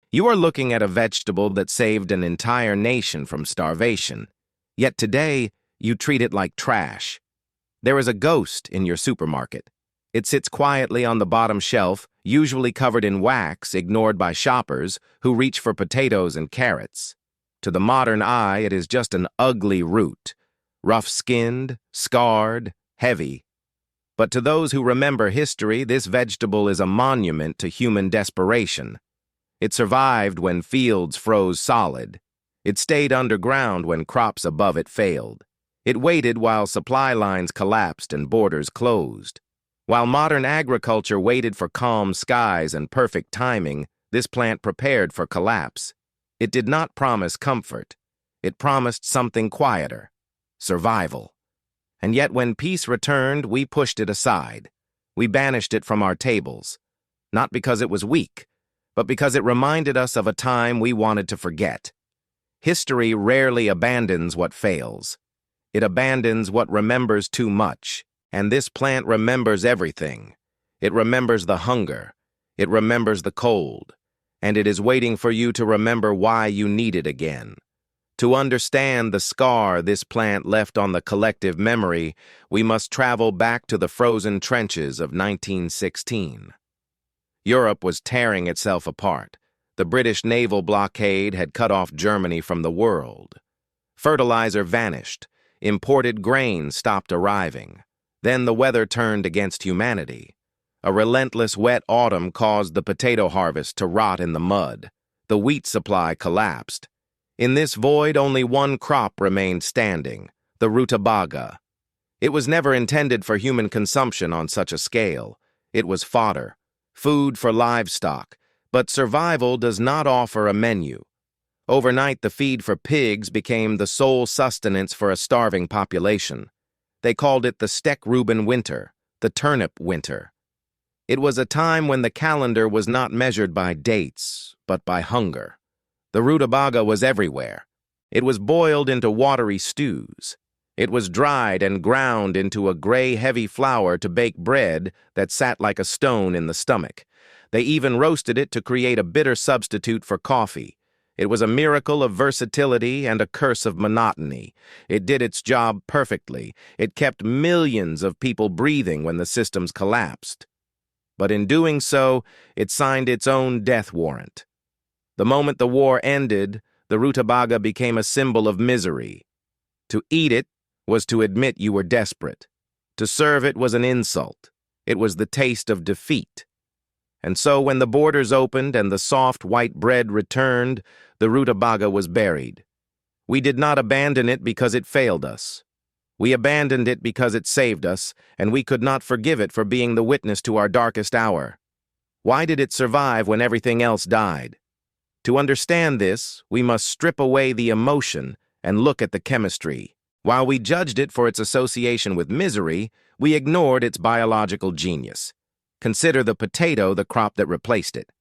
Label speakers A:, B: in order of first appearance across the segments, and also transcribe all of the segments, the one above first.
A: You are looking at a vegetable that saved an entire nation from starvation. Yet today, you treat it like trash. There is a ghost in your supermarket. It sits quietly on the bottom shelf, usually covered in wax, ignored by shoppers who reach for potatoes and carrots. To the modern eye, it is just an ugly root, rough-skinned, scarred, heavy. But to those who remember history, this vegetable is a monument to human desperation. It survived when fields froze solid. It stayed underground when crops above it failed. It waited while supply lines collapsed and borders closed. While modern agriculture waited for calm skies and perfect timing, this plant prepared for collapse. It did not promise comfort. It promised something quieter, survival. And yet when peace returned, we pushed it aside. We banished it from our tables. Not because it was weak, but because it reminded us of a time we wanted to forget. History rarely abandons what fails. It abandons what remembers too much. And this plant remembers everything. It remembers the hunger. It remembers the cold. And it is waiting for you to remember why you need it again. To understand the scar this plant left on the collective memory, we must travel back to the frozen trenches of 1916. Europe was tearing itself apart. The British naval blockade had cut off Germany from the world. Fertilizer vanished. Imported grain stopped arriving. Then the weather turned against humanity. A relentless wet autumn caused the potato harvest to rot in the mud. The wheat supply collapsed. In this void, only one crop remained standing, the Rutabaga. It was never intended for human consumption on such a scale. It was fodder, food for livestock, but survival does not offer a menu. Overnight, the feed for pigs became the sole sustenance for a starving population. They called it the Winter, the Turnip Winter. It was a time when the calendar was not measured by dates, but by hunger. The Rutabaga was everywhere. It was boiled into watery stews. It was dried and ground into a gray, heavy flour to bake bread that sat like a stone in the stomach. They even roasted it to create a bitter substitute for coffee. It was a miracle of versatility and a curse of monotony. It did its job perfectly. It kept millions of people breathing when the systems collapsed. But in doing so, it signed its own death warrant. The moment the war ended, the Rutabaga became a symbol of misery. To eat it was to admit you were desperate. To serve it was an insult. It was the taste of defeat. And so when the borders opened and the soft white bread returned, the Rutabaga was buried. We did not abandon it because it failed us. We abandoned it because it saved us, and we could not forgive it for being the witness to our darkest hour. Why did it survive when everything else died? To understand this, we must strip away the emotion and look at the chemistry. While we judged it for its association with misery, we ignored its biological genius. Consider the potato, the crop that replaced it.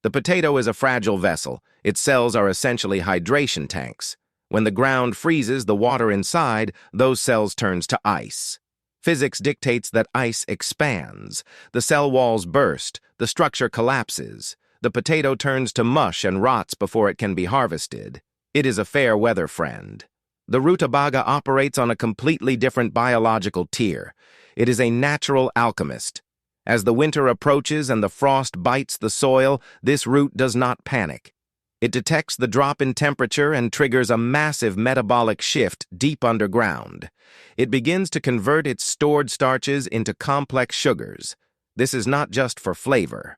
A: The potato is a fragile vessel. Its cells are essentially hydration tanks. When the ground freezes the water inside, those cells turns to ice. Physics dictates that ice expands. The cell walls burst. The structure collapses. The potato turns to mush and rots before it can be harvested. It is a fair weather friend. The Rutabaga operates on a completely different biological tier. It is a natural alchemist. As the winter approaches and the frost bites the soil, this root does not panic. It detects the drop in temperature and triggers a massive metabolic shift deep underground. It begins to convert its stored starches into complex sugars. This is not just for flavor.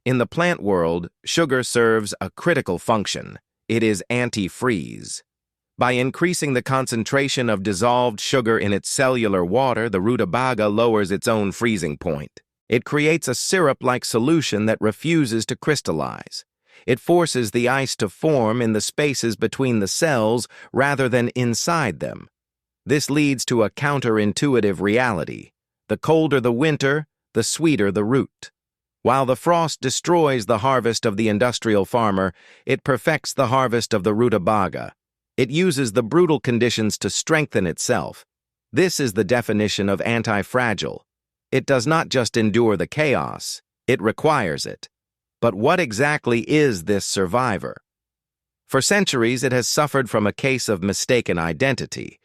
A: In the plant world, sugar serves a critical function. It is anti-freeze. By increasing the concentration of dissolved sugar in its cellular water, the Rutabaga lowers its own freezing point. It creates a syrup-like solution that refuses to crystallize. It forces the ice to form in the spaces between the cells rather than inside them. This leads to a counterintuitive reality. The colder the winter, the sweeter the root. While the frost destroys the harvest of the industrial farmer, it perfects the harvest of the Rutabaga. It uses the brutal conditions to strengthen itself. This is the definition of anti-fragile. It does not just endure the chaos, it requires it. But what exactly is this survivor? For centuries, it has suffered from a case of mistaken identity.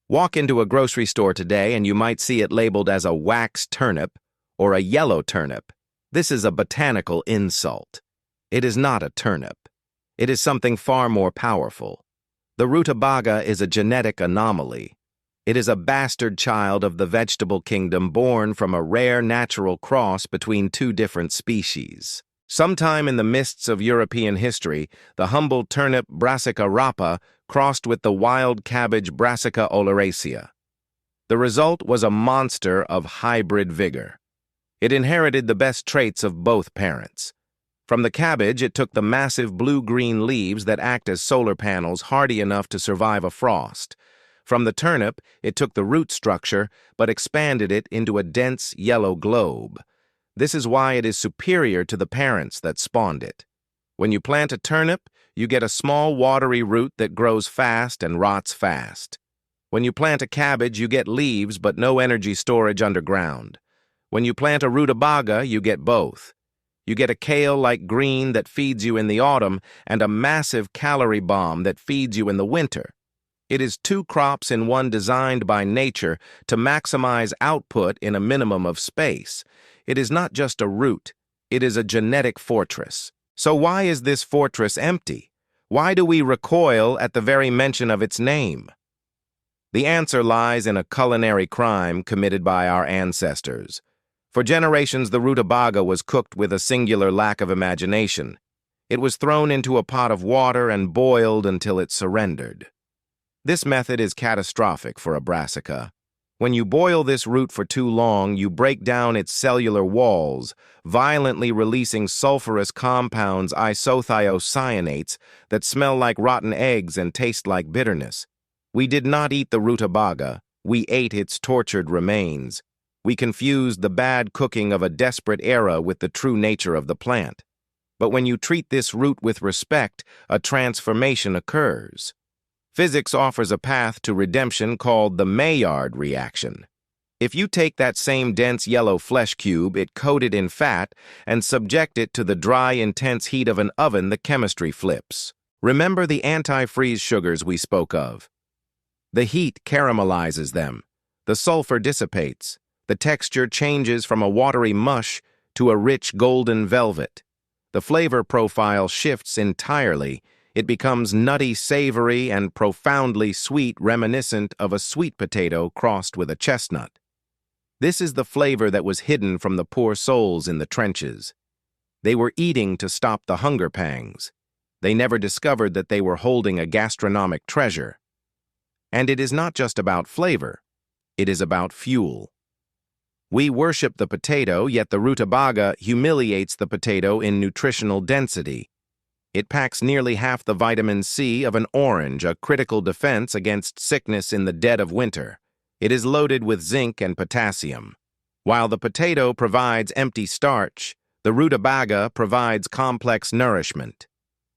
A: Walk into a grocery store today and you might see it labeled as a wax turnip or a yellow turnip. This is a botanical insult. It is not a turnip. It is something far more powerful. The rutabaga is a genetic anomaly. It is a bastard child of the vegetable kingdom born from a rare natural cross between two different species. Sometime in the mists of European history, the humble turnip Brassica rapa crossed with the wild cabbage Brassica oleracea. The result was a monster of hybrid vigor. It inherited the best traits of both parents. From the cabbage, it took the massive blue-green leaves that act as solar panels hardy enough to survive a frost. From the turnip, it took the root structure, but expanded it into a dense yellow globe. This is why it is superior to the parents that spawned it. When you plant a turnip, you get a small watery root that grows fast and rots fast. When you plant a cabbage, you get leaves but no energy storage underground. When you plant a rutabaga, you get both. You get a kale-like green that feeds you in the autumn and a massive calorie bomb that feeds you in the winter. It is two crops in one designed by nature to maximize output in a minimum of space. It is not just a root, it is a genetic fortress. So why is this fortress empty? Why do we recoil at the very mention of its name? The answer lies in a culinary crime committed by our ancestors. For generations, the rutabaga was cooked with a singular lack of imagination. It was thrown into a pot of water and boiled until it surrendered. This method is catastrophic for a brassica. When you boil this root for too long, you break down its cellular walls, violently releasing sulfurous compounds isothiocyanates that smell like rotten eggs and taste like bitterness. We did not eat the rutabaga, we ate its tortured remains. We confused the bad cooking of a desperate era with the true nature of the plant. But when you treat this root with respect, a transformation occurs. Physics offers a path to redemption called the Maillard reaction. If you take that same dense yellow flesh cube, it coated in fat, and subject it to the dry, intense heat of an oven, the chemistry flips. Remember the antifreeze sugars we spoke of? The heat caramelizes them. The sulfur dissipates. The texture changes from a watery mush to a rich golden velvet. The flavor profile shifts entirely. It becomes nutty, savory, and profoundly sweet, reminiscent of a sweet potato crossed with a chestnut. This is the flavor that was hidden from the poor souls in the trenches. They were eating to stop the hunger pangs. They never discovered that they were holding a gastronomic treasure. And it is not just about flavor. It is about fuel. We worship the potato, yet the rutabaga humiliates the potato in nutritional density. It packs nearly half the vitamin C of an orange, a critical defense against sickness in the dead of winter. It is loaded with zinc and potassium. While the potato provides empty starch, the rutabaga provides complex nourishment.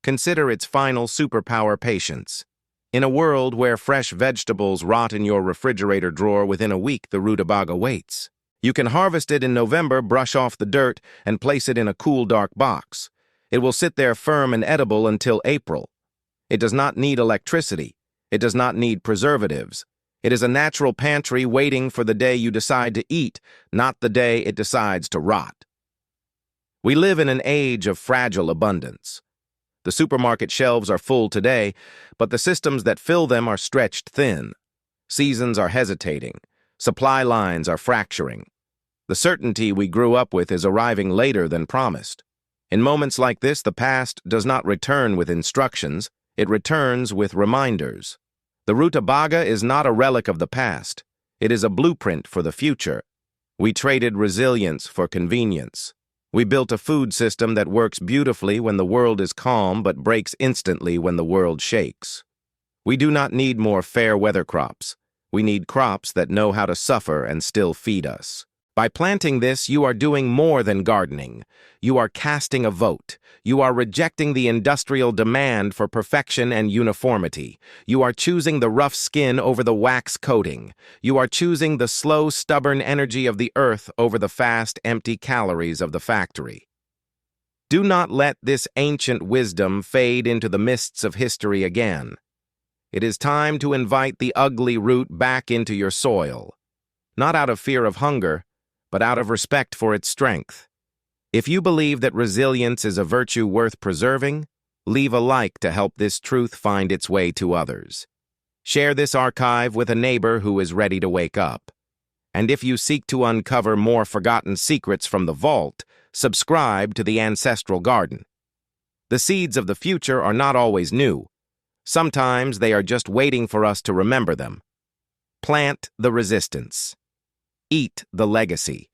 A: Consider its final superpower: patience. In a world where fresh vegetables rot in your refrigerator drawer within a week, the rutabaga waits. You can harvest it in November, brush off the dirt, and place it in a cool, dark box. It will sit there firm and edible until April. It does not need electricity. It does not need preservatives. It is a natural pantry waiting for the day you decide to eat, not the day it decides to rot. We live in an age of fragile abundance. The supermarket shelves are full today, but the systems that fill them are stretched thin. Seasons are hesitating. Supply lines are fracturing. The certainty we grew up with is arriving later than promised. In moments like this, the past does not return with instructions, it returns with reminders. The rutabaga is not a relic of the past. It is a blueprint for the future. We traded resilience for convenience. We built a food system that works beautifully when the world is calm but breaks instantly when the world shakes. We do not need more fair weather crops. We need crops that know how to suffer and still feed us. By planting this, you are doing more than gardening. You are casting a vote. You are rejecting the industrial demand for perfection and uniformity. You are choosing the rough skin over the wax coating. You are choosing the slow, stubborn energy of the earth over the fast, empty calories of the factory. Do not let this ancient wisdom fade into the mists of history again. It is time to invite the ugly root back into your soil, not out of fear of hunger, but out of respect for its strength. If you believe that resilience is a virtue worth preserving, leave a like to help this truth find its way to others. Share this archive with a neighbor who is ready to wake up. And if you seek to uncover more forgotten secrets from the vault, subscribe to the Ancestral Garden. The seeds of the future are not always new. Sometimes they are just waiting for us to remember them. Plant the resistance. Eat the legacy.